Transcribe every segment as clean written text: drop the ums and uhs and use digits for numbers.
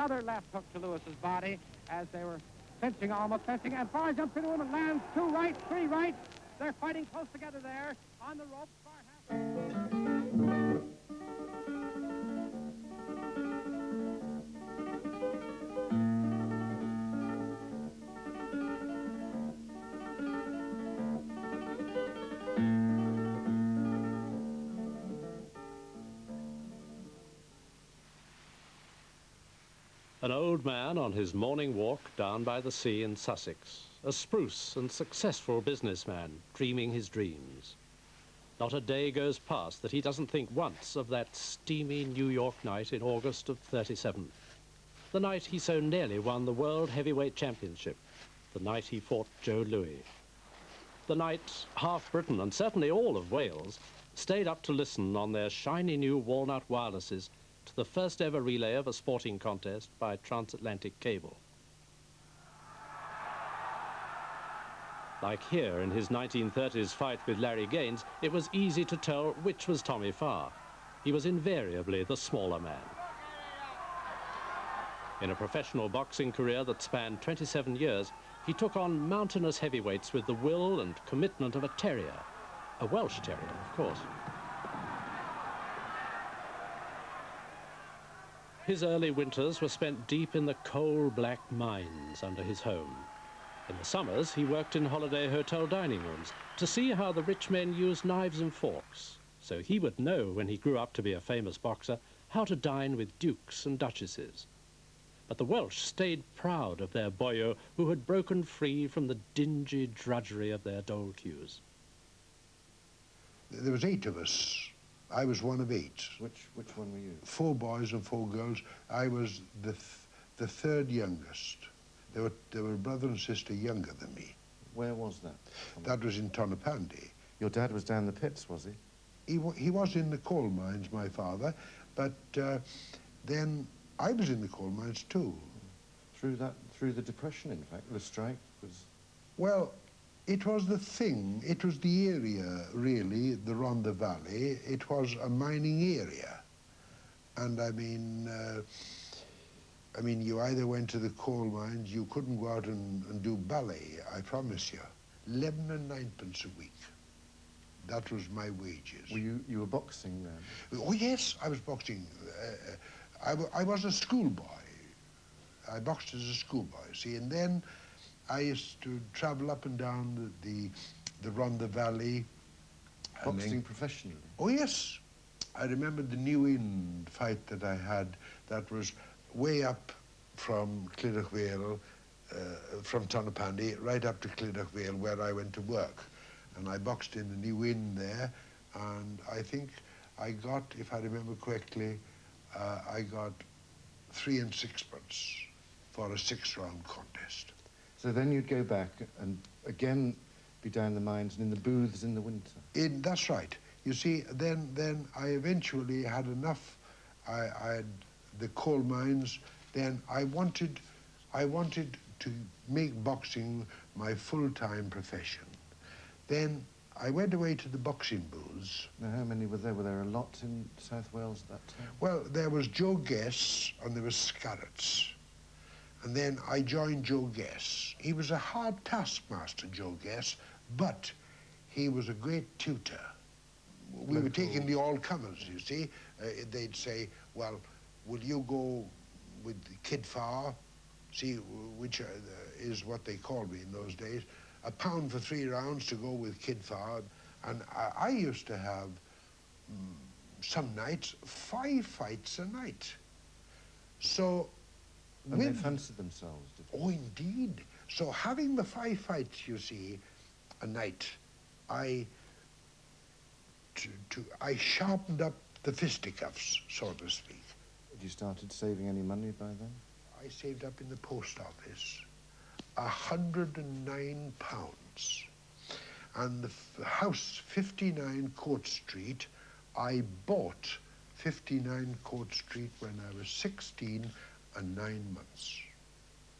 another left hook to Lewis's body as they were fencing, almost fencing, and Farr jumps into him and lands 2 right, 3 right. They're fighting close together there on the ropes. Farr has... An old man on his morning walk down by the sea in Sussex, a spruce and successful businessman dreaming his dreams. Not a day goes past that he doesn't think once of that steamy New York night in August of '37. The night he so nearly won the World Heavyweight Championship, the night he fought Joe Louis. The night half Britain, and certainly all of Wales, stayed up to listen on their shiny new walnut wirelesses to the first ever relay of a sporting contest by transatlantic cable. Like here in his 1930s fight with Larry Gaines, it was easy to tell which was Tommy Farr. He was invariably the smaller man. In a professional boxing career that spanned 27 years, he took on mountainous heavyweights with the will and commitment of a terrier. A Welsh terrier, of course. His early winters were spent deep in the coal-black mines under his home. In the summers, he worked in holiday hotel dining rooms to see how the rich men used knives and forks, so he would know when he grew up to be a famous boxer how to dine with dukes and duchesses. But the Welsh stayed proud of their boyo who had broken free from the dingy drudgery of their dole queues. There was 8 of us. I was one of 8. Which one were you? 4 boys and 4 girls. I was the third youngest. There were a brother and sister younger than me. Where was that? That was in Tonopandi. Your dad was down the pits, was he? He was in the coal mines, my father, but then I was in the coal mines too. Through the Depression, in fact, the strike was... Well, it was the thing, it was the area, really, the Rhondda Valley. It was a mining area. And I mean, you either went to the coal mines, you couldn't go out and do ballet, I promise you. 11 and 9pence a week. That was my wages. You were boxing then? Oh, yes, I was boxing. I was a schoolboy. I boxed as a schoolboy, see, and then I used to travel up and down the Rhondda Valley. Boxing professionally? Oh, yes. I remember the New Inn fight that I had that was way up from Clydach from Tonopandi, right up to Clydach where I went to work. And I boxed in the New Inn there, and I think I got, if I remember correctly, I got 3 and 6pence for a 6-round contest. So then you'd go back and again be down the mines and in the booths in the winter? That's right. You see, then I eventually had enough. I had the coal mines. Then I wanted to make boxing my full-time profession. Then I went away to the boxing booths. Now, how many were there? Were there a lot in South Wales at that time? Well, there was Joe Guess and there was Scarrett's. And then I joined Joe Guess. He was a hard taskmaster, Joe Guess, but he was a great tutor. We were taking the all-comers, you see. They'd say, well, will you go with Kid Farr? See, which is what they called me in those days. £1 for 3 rounds to go with Kid Farr. And I used to have, some nights, 5 fights a night. So... And they fancied themselves, did they? Oh, indeed. So having the 5 fights, you see, a night, I sharpened up the fisticuffs, so to speak. Had you started saving any money by then? I saved up in the post office £109. And the house, 59 Court Street, I bought 59 Court Street when I was 16 and 9 months.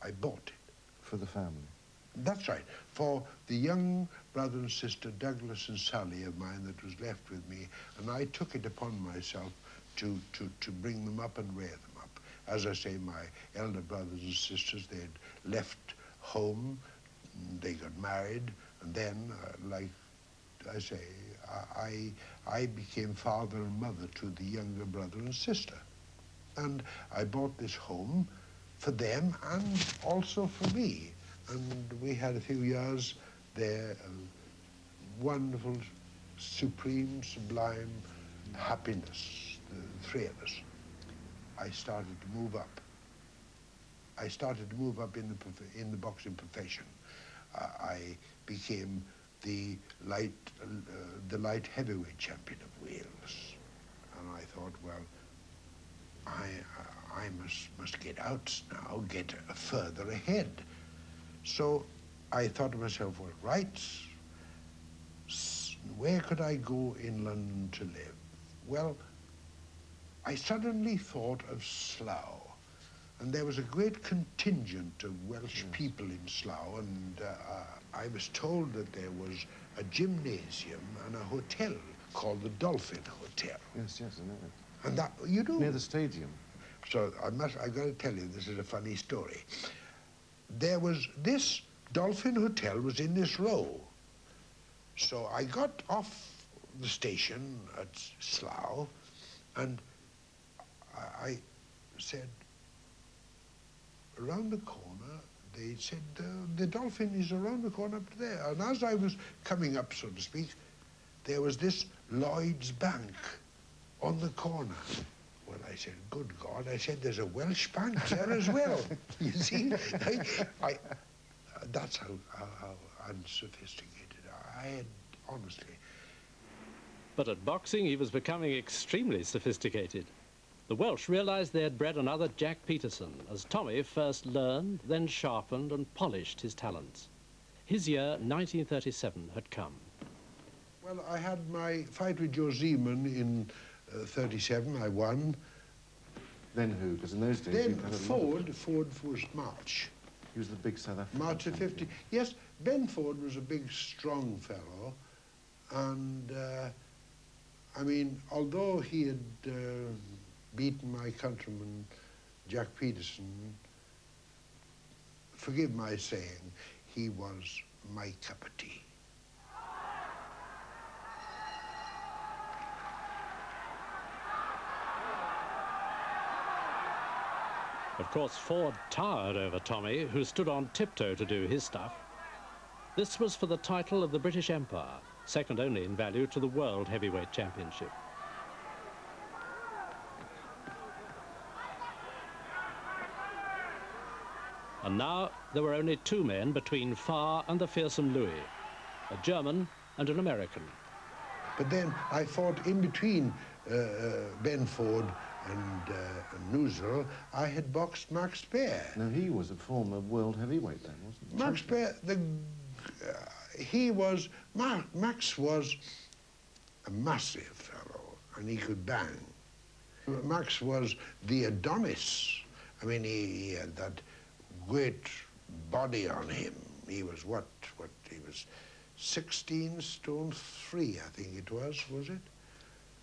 I bought it. For the family? That's right. For the young brother and sister, Douglas and Sally of mine, that was left with me, and I took it upon myself to bring them up and rear them up. as I say, my elder brothers and sisters, they'd left home, they got married, and then, like I say, I became father and mother to the younger brother and sister. And I bought this home for them and also for me. And we had a few years there, wonderful, supreme, sublime happiness, the three of us. I started to move up. I started to move up in the boxing profession. I became the light heavyweight champion of Wales. And I thought, well, I must get out now, get further ahead. So I thought to myself, well, right, where could I go in London to live? Well, I suddenly thought of Slough. And there was a great contingent of Welsh people in Slough, and I was told that there was a gymnasium and a hotel called the Dolphin Hotel. Yes, yes, I know it. And that, you do? Near the stadium. So I've got to tell you, this is a funny story. There was, this Dolphin Hotel was in this row. So I got off the station at Slough, and I said, around the corner, they said, the Dolphin is around the corner up there. And as I was coming up, so to speak, there was this Lloyd's Bank on the corner. Well, I said, good God, I said, there's a Welsh bank there as well. You see, that's how unsophisticated I had, honestly. But at boxing, he was becoming extremely sophisticated. The Welsh realized they had bred another Jack Peterson, as Tommy first learned, then sharpened and polished his talents. His year, 1937, had come. Well, I had my fight with Joe Zeman in 37, I won. Then who? Because in those days... Then Ford was March. He was the big South African March of 50. Yes, Ben Ford was a big, strong fellow. And, I mean, although he had beaten my countryman, Jack Peterson, forgive my saying, he was my cup of tea. Of course, Ford towered over Tommy, who stood on tiptoe to do his stuff. This was for the title of the British Empire, second only in value to the World Heavyweight Championship. And now there were only two men between Farr and the fearsome Louis, a German and an American. But then I fought in between Ben Ford and Neusel. I had boxed Max Baer. No, he was a former world heavyweight then, wasn't he? Max Baer, Max was a massive fellow, and he could bang. Max was the Adonis. I mean, he had that great body on him. He was what? He was 16 stone 3, I think it was it?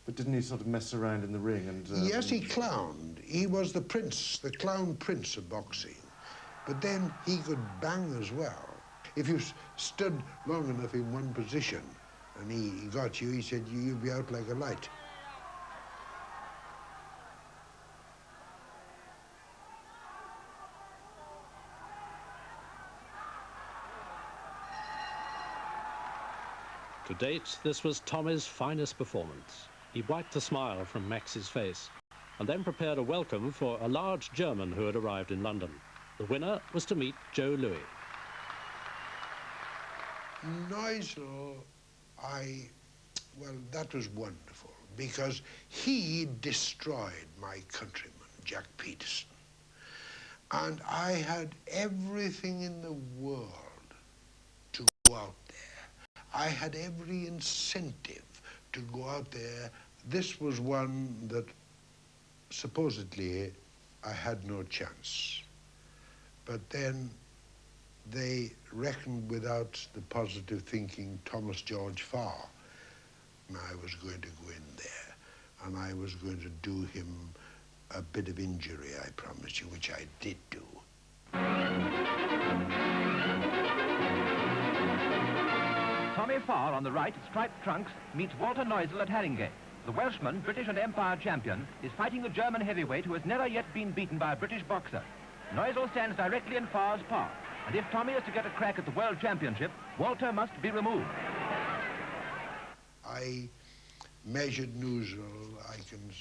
But didn't he sort of mess around in the ring and... Yes, he clowned. He was the prince, the clown prince of boxing. But then he could bang as well. If you stood long enough in one position and he got you, he said, you'll be out like a light. To date, this was Tommy's finest performance. He wiped a smile from Max's face and then prepared a welcome for a large German who had arrived in London. The winner was to meet Joe Louis. Neusel, well, that was wonderful because he destroyed my countryman, Jack Peterson. And I had everything in the world to go out there. I had every incentive to go out there. This was one that supposedly I had no chance. But then they reckoned without the positive thinking Thomas George Farr. And I was going to go in there and I was going to do him a bit of injury, I promise you, which I did do. Tommy Farr on the right, striped trunks, meets Walter Neusel at Haringey. The Welshman, British and Empire champion, is fighting the German heavyweight who has never yet been beaten by a British boxer. Neusel stands directly in Farr's path, and if Tommy is to get a crack at the World Championship, Walter must be removed. I measured Newsel. I can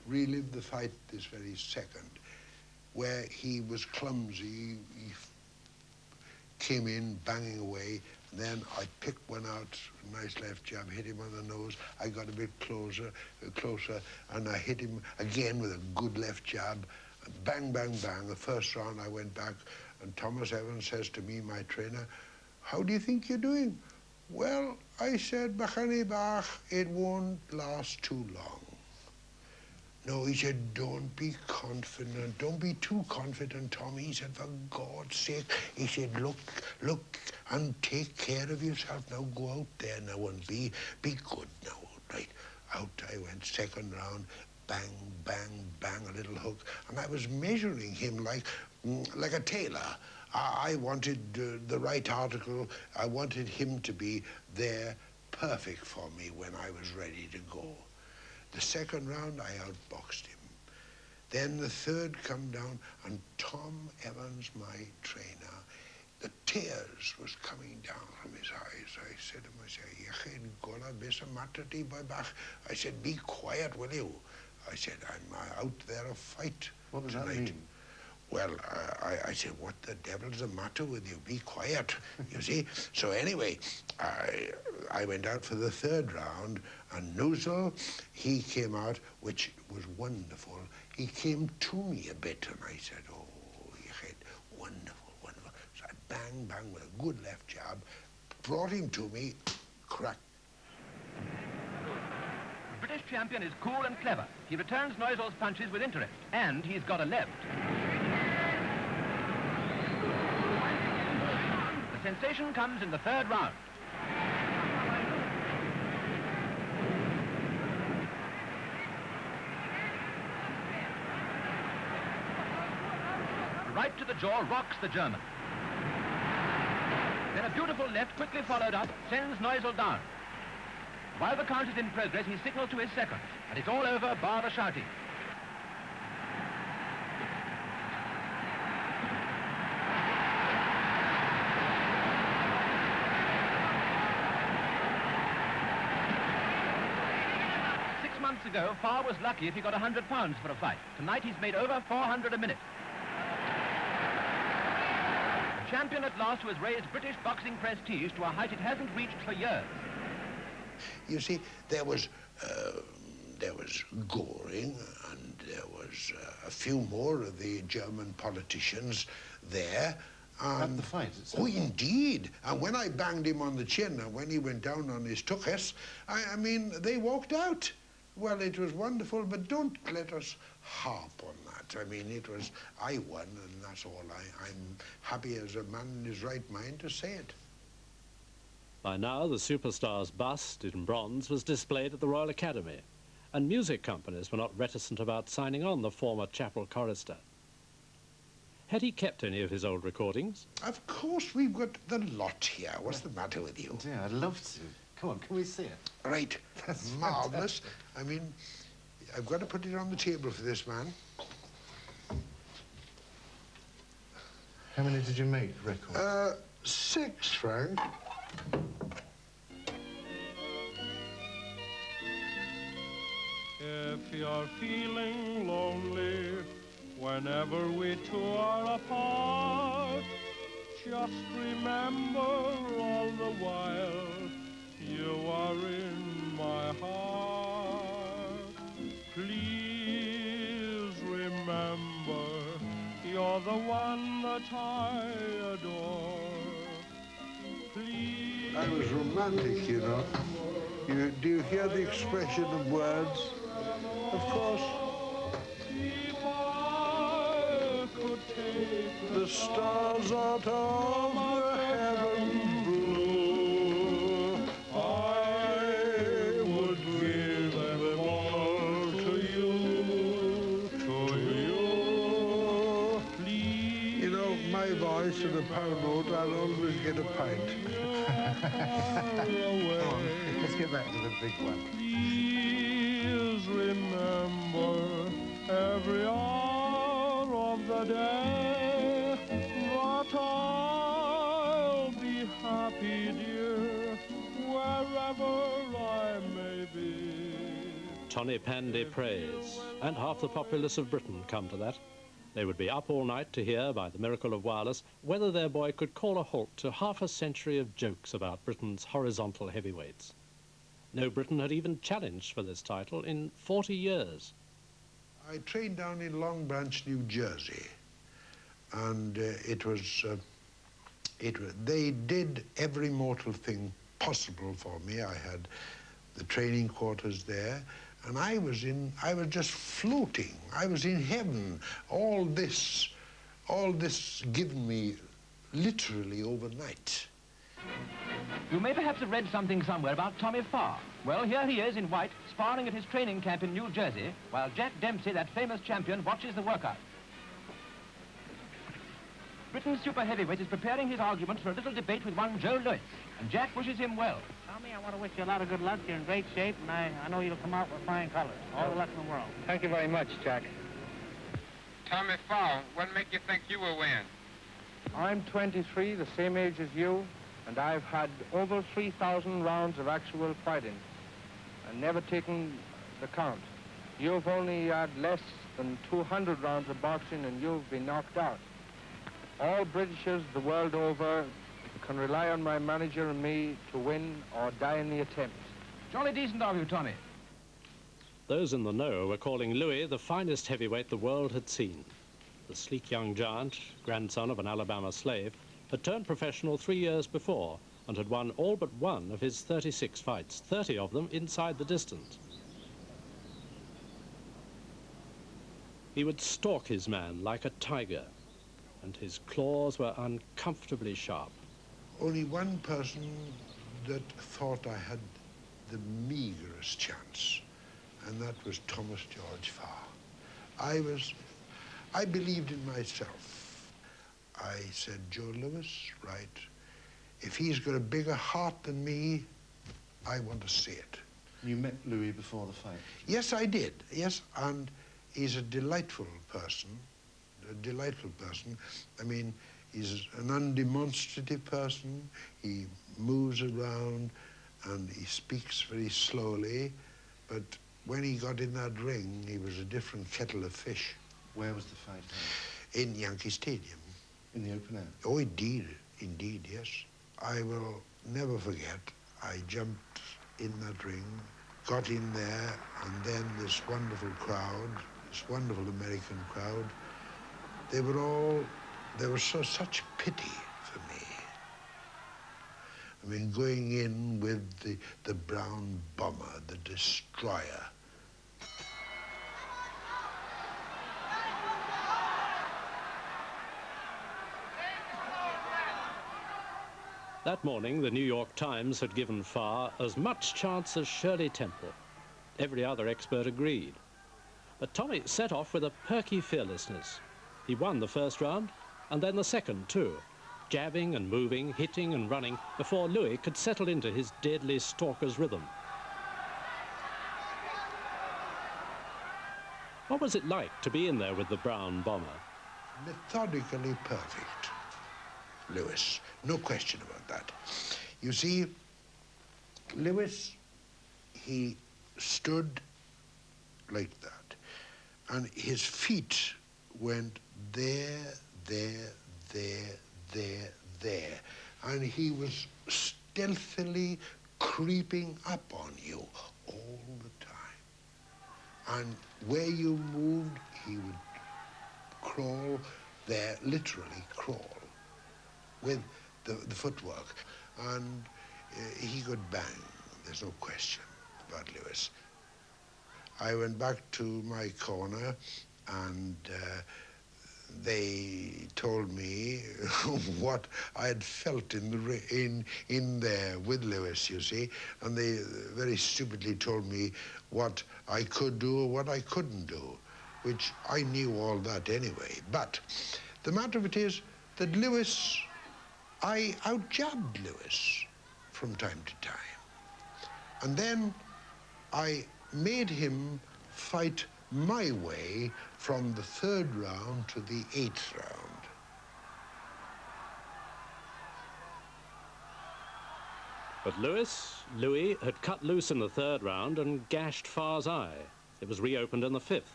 relive the fight this very second, where he was clumsy. He came in banging away, and then I picked one out, a nice left jab, hit him on the nose. I got a bit closer, and I hit him again with a good left jab. Bang, bang, bang. The first round I went back, and Thomas Evans says to me, my trainer, how do you think you're doing? Well, I said, Bachani Bach, it won't last too long. No, he said, don't be confident. Don't be too confident, Tommy. He said, for God's sake. He said, look, and take care of yourself. Now go out there now and be good now, right? Out I went, second round, bang, bang, bang, a little hook. And I was measuring him like a tailor. I wanted the right article. I wanted him to be there, perfect for me when I was ready to go. The second round, I outboxed him. Then the third come down, and Tom Evans, my trainer, the tears was coming down from his eyes. I said to myself, I said, be quiet, will you? I said, I'm out there to fight What does tonight. that mean? Well, I said, what the devil's the matter with you? Be quiet, you see? So anyway, I went out for the third round, and Neusel, he came out, which was wonderful. He came to me a bit, and I said, oh, you had wonderful, wonderful. So I bang, bang with a good left jab, brought him to me, crack. The British champion is cool and clever. He returns Neusel's punches with interest, and he's got a left. The sensation comes in the third round. Right to the jaw rocks the German. Then a beautiful left, quickly followed up, sends Neusel down. While the count is in progress, he signals to his seconds, and it's all over, bar the shouting. Months ago, Farr was lucky if he got £100 for a fight. Tonight he's made over 400 a minute. A champion at last who has raised British boxing prestige to a height it hasn't reached for years. You see, there was Goring, and there was a few more of the German politicians there. At the fight itself? Oh, indeed. And when I banged him on the chin, and when he went down on his tuchus, I mean, they walked out. Well, it was wonderful, but don't let us harp on that. I mean, I won, and that's all. I'm happy as a man in his right mind to say it. By now, the superstar's bust in bronze was displayed at the Royal Academy, and music companies were not reticent about signing on the former chapel chorister. Had he kept any of his old recordings? Of course, we've got the lot here. What's the matter with you? Yeah, I'd love to. Come on, can we see it? Right. That's marvellous. I mean, I've got to put it on the table for this man. How many did you make, records? 6, Frank. If you're feeling lonely whenever we two are apart, just remember all the while you are in my heart. Please remember you're the one that I adore. Please. I was romantic, you know. Do you hear the expression of words? Of course. If I could take The stars out of the heaven blue, I would give them all to you. my voice and a pound note, I'll always get a pint. Let's get back to the big one. Please remember every hour of the day that I'll be happy, dear, wherever I may be. Tony Pandy prays, and half the populace of Britain come to that. They would be up all night to hear, by the miracle of wireless, whether their boy could call a halt to half a century of jokes about Britain's horizontal heavyweights. No Briton had even challenged for this title in 40 years. I trained down in Long Branch, New Jersey, and they did every mortal thing possible for me. I had the training quarters there, and I was just floating. I was in heaven. All this given me literally overnight. You may perhaps have read something somewhere about Tommy Farr. Well, here he is in white, sparring at his training camp in New Jersey, while Jack Dempsey, that famous champion, watches the workout. Britain's super heavyweight is preparing his arguments for a little debate with one Joe Louis, and Jack wishes him well. Tommy, I want to wish you a lot of good luck. You're in great shape, and I know you'll come out with flying colors. All the luck in the world. Thank you very much, Jack. Tommy Farr, what make you think you will win? I'm 23, the same age as you, and I've had over 3,000 rounds of actual fighting, and never taken the count. You've only had less than 200 rounds of boxing, and you've been knocked out. All Britishers the world over can rely on my manager and me to win or die in the attempt. Jolly decent of you, Tommy. Those in the know were calling Louis the finest heavyweight the world had seen. The sleek young giant, grandson of an Alabama slave, had turned professional 3 years before and had won all but one of his 36 fights, 30 of them inside the distance. He would stalk his man like a tiger, and his claws were uncomfortably sharp. Only one person that thought I had the meagerest chance, and that was Thomas George Farr. I believed in myself. I said, Joe Louis, right, if he's got a bigger heart than me, I want to see it. You met Louis before the fight? Yes, I did, yes, and he's a delightful person. A delightful person. I mean, he's an undemonstrative person. He moves around and he speaks very slowly, but when he got in that ring, he was a different kettle of fish. Where was the fight held? In Yankee Stadium. In the open air? Oh, indeed, yes. I will never forget, I jumped in that ring, got in there, and then this wonderful crowd, this wonderful American crowd, they were such pity for me. I mean, going in with the brown bomber, the destroyer. That morning, the New York Times had given Farr as much chance as Shirley Temple. Every other expert agreed. But Tommy set off with a perky fearlessness. He won the first round, and then the second, too, jabbing and moving, hitting and running, before Louis could settle into his deadly stalker's rhythm. What was it like to be in there with the brown bomber? Methodically perfect, Louis. No question about that. You see, Louis, he stood like that, and his feet went there, and he was stealthily creeping up on you all the time. And where you moved, he would crawl there, literally crawl, with the footwork. And he could bang, there's no question about Louis. I went back to my corner, and they told me what I had felt in there with Louis, you see, and they very stupidly told me what I could do or what I couldn't do, which I knew all that anyway. But the matter of it is, that Lewis, I out-jabbed Lewis from time to time. And then I made him fight my way from the 3rd round to the 8th round. But Louis had cut loose in the 3rd round and gashed Farr's eye. It was reopened in the 5th.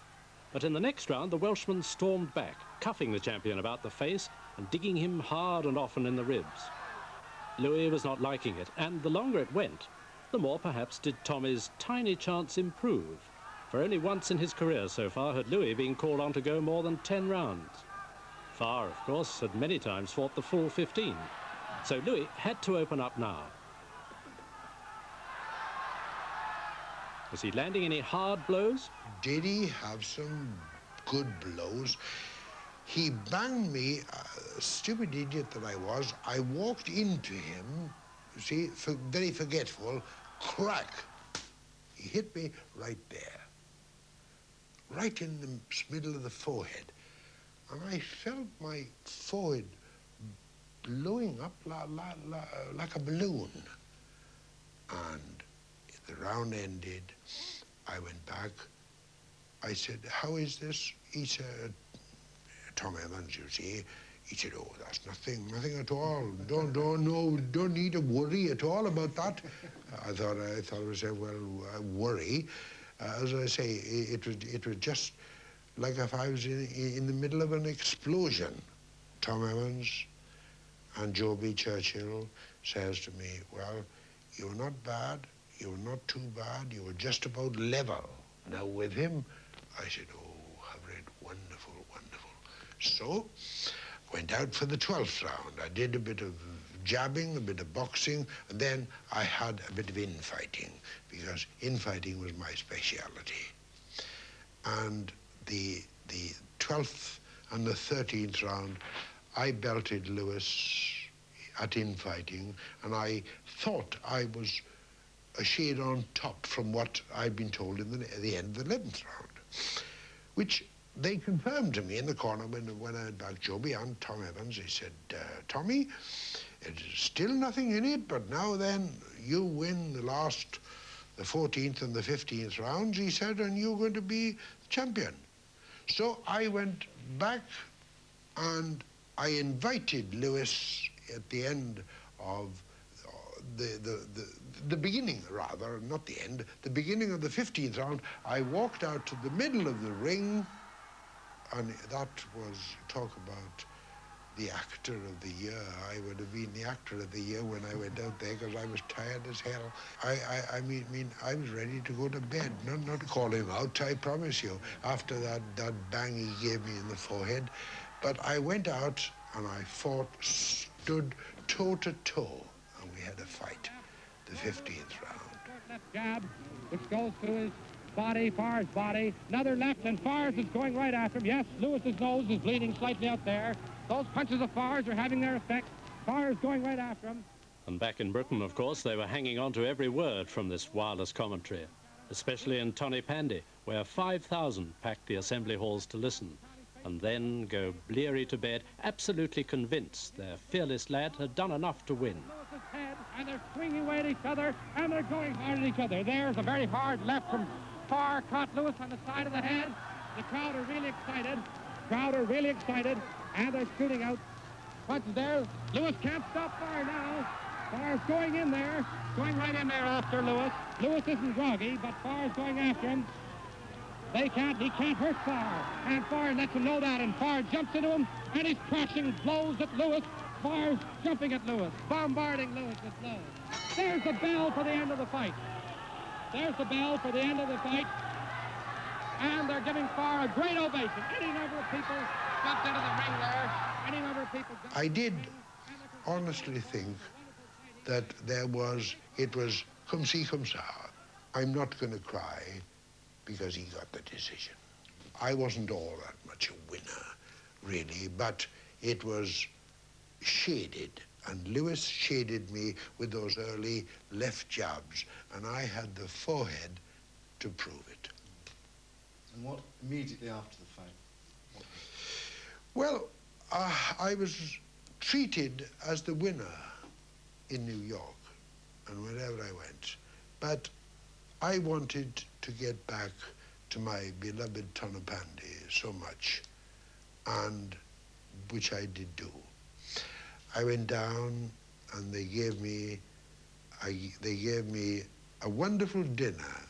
But in the next round, the Welshman stormed back, cuffing the champion about the face and digging him hard and often in the ribs. Louis was not liking it, and the longer it went, the more perhaps did Tommy's tiny chance improve. For only once in his career so far had Louis been called on to go more than 10 rounds. Farr, of course, had many times fought the full 15. So Louis had to open up now. Was he landing any hard blows? Did he have some good blows? He banged me, stupid idiot that I was. I walked into him, you see, very forgetful, crack. He hit me right there, right in the middle of the forehead. And I felt my forehead blowing up like a balloon. And the round ended. I went back. I said, how is this? He said, Tom Evans, you see. He said, oh, that's nothing at all. Don't need to worry at all about that. I thought it was worry. As I say, it was just like if I was in the middle of an explosion. Tom Evans and Joe B. Churchill says to me, well, you're not bad. You were not too bad. You were just about level. Now with him, I said, oh, Havred, wonderful, wonderful. So, went out for the 12th round. I did a bit of jabbing, a bit of boxing, and then I had a bit of infighting, because infighting was my speciality. And the 12th and the 13th round, I belted Lewis at infighting, and I thought I was a shade on top from what I'd been told in the end of the 11th round, which they confirmed to me in the corner when I had back Joby and Tom Evans. He said, Tommy, it's still nothing in it, but now then you win the 14th and the 15th rounds, he said, and you're going to be champion. So I went back and I invited Lewis at the end of the beginning, rather, not the end, the beginning of the 15th round. I walked out to the middle of the ring, and that was, talk about the actor of the year. I would have been the actor of the year when I went out there, because I was tired as hell. I mean, I was ready to go to bed, not call him out, I promise you, after that bang he gave me in the forehead. But I went out and I fought, stood toe to toe, and we had a fight, the 15th round. Left jab, which goes to his body, Farr's body. Another left, and Farr's is going right after him. Yes, Lewis's nose is bleeding slightly out there. Those punches of Farr's are having their effect. Farr's going right after him. And back in Britain, of course, they were hanging on to every word from this wireless commentary, especially in Tony Pandy, where 5,000 packed the assembly halls to listen, and then go bleary to bed, absolutely convinced their fearless lad had done enough to win. Lewis's head, and they're swinging away at each other, and they're going hard at each other. There's a very hard left from Farr, caught Lewis on the side of the head. The crowd are really excited. And they're shooting out punches there. Lewis can't stop Farr now. Farr's going in there, going right in there after Lewis. Lewis isn't groggy, but Farr's going after him. He can't hurt Farr. And Farr lets him know that, and Farr jumps into him, and he's crashing blows at Lewis. Farr's jumping at Lewis, bombarding Lewis with blows. There's the bell for the end of the fight. There's the bell for the end of the fight. And they're giving Farr a great ovation. Any number of people jumped into the ring there. Any number of people jumped. I did honestly think that it was come see, come saw. I'm not going to cry because he got the decision. I wasn't all that much a winner, really, but it was shaded, and Lewis shaded me with those early left jabs, and I had the forehead to prove it. And what immediately after the fight? Well, I was treated as the winner in New York and wherever I went. But I wanted to get back to my beloved Tonopandi so much, and which I did do. I went down and they gave me a wonderful dinner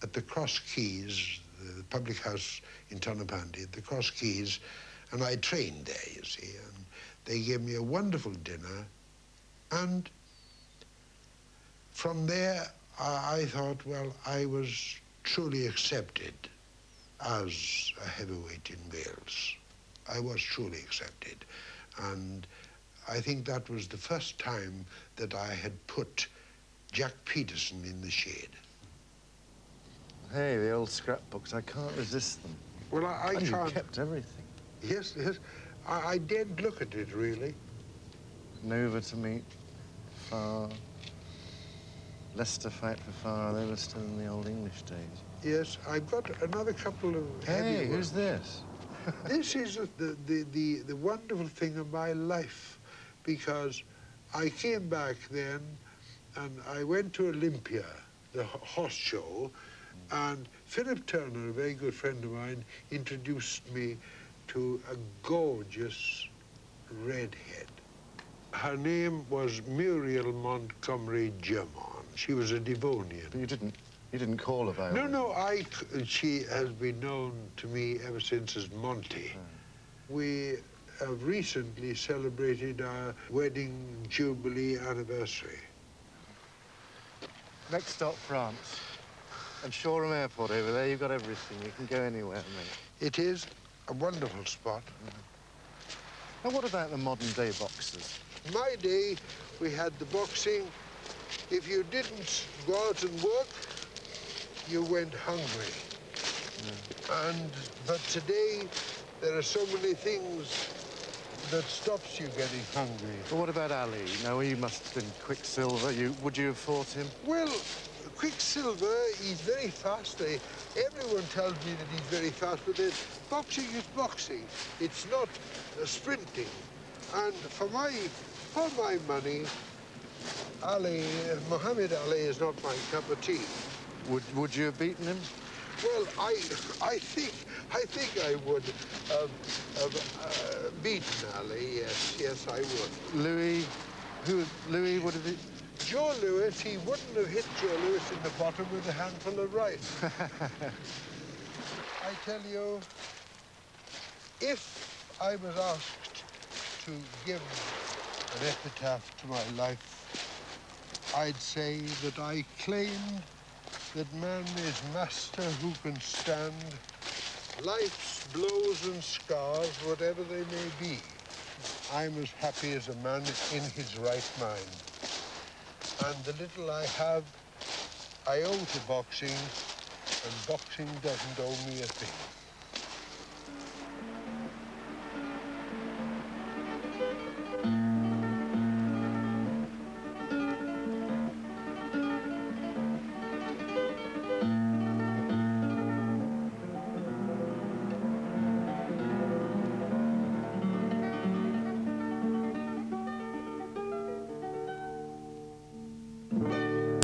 at the Cross Keys, the public house in Tonopandi, at the Cross Keys, and I trained there, you see, and they gave me a wonderful dinner, and from there I thought, well, I was truly accepted as a heavyweight in Wales. I was truly accepted, and I think that was the first time that I had put Jack Peterson in the shade. Hey, the old scrapbooks, I can't resist them. Well, I and can't... you kept everything. Yes, yes. I daren't look at it, really. Nova to meet Farr. Leicester fight for Farr. They were still in the old English days. Yes, I've got another couple of Hey, who's this? This is the wonderful thing of my life, because I came back then and I went to Olympia, the horse show, and Philip Turner, a very good friend of mine, introduced me to a gorgeous redhead. Her name was Muriel Montgomery Germont. She was a Devonian. But you didn't call her by No, she has been known to me ever since as Monty. We have recently celebrated our wedding jubilee anniversary. Next stop, France. And Shoreham Airport over there, you've got everything. You can go anywhere, mate. It is a wonderful spot. Now, what about the modern-day boxers? In my day, we had the boxing. If you didn't go out and work, you went hungry. But today, there are so many things that stops you getting hungry. But what about Ali? Now, he must have been Quicksilver. Would you have fought him? Well, Quicksilver, he's very fast. Everyone tells me that he's very fast, but boxing is boxing. It's not sprinting. And for my money, Muhammad Ali is not my cup of tea. Would you have beaten him? Well, I think I would have beaten Ali. Yes, I would. Louis would have... Joe Louis, he wouldn't have hit Joe Louis in the bottom with a handful of rice. I tell you, if I was asked to give an epitaph to my life, I'd say that I claimed that man is master who can stand life's blows and scars, whatever they may be. I'm as happy as a man in his right mind. And the little I have, I owe to boxing, and boxing doesn't owe me a thing.